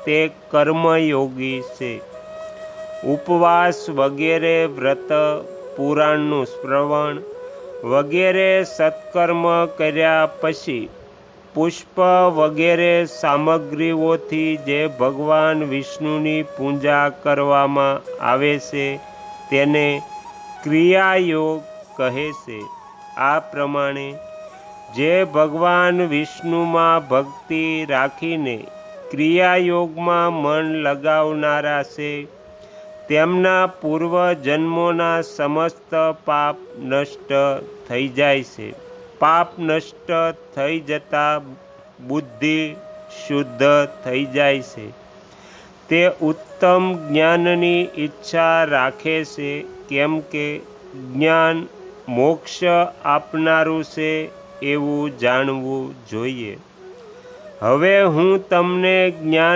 તે કર્મયોગી છે. ઉપવાસ વગેરે, વ્રત, પુરાણનું શ્રવણ વગેરે સત્કર્મ કર્યા પછી પુષ્પ વગેરે સામગ્રીઓથી જે ભગવાન વિષ્ણુની પૂજા કરવામાં આવે છે તેને ક્રિયાયોગ કહે છે. આ પ્રમાણે જે ભગવાન વિષ્ણુમાં ભક્તિ રાખીને ક્રિયાયોગમાં મન લગાવનારા છે તેમના પૂર્વ જન્મોના સમસ્ત પાપ નષ્ટ થઈ જાય છે. પાપ નષ્ટ થઈ જતા બુદ્ધિ શુદ્ધ થઈ જાય છે. તે ઉત્તમ જ્ઞાનની ઈચ્છા રાખે છે, કેમ કે જ્ઞાન મોક્ષ આપનારું છે એવું જાણવું જોઈએ. હવે હું તમને જ્ઞાન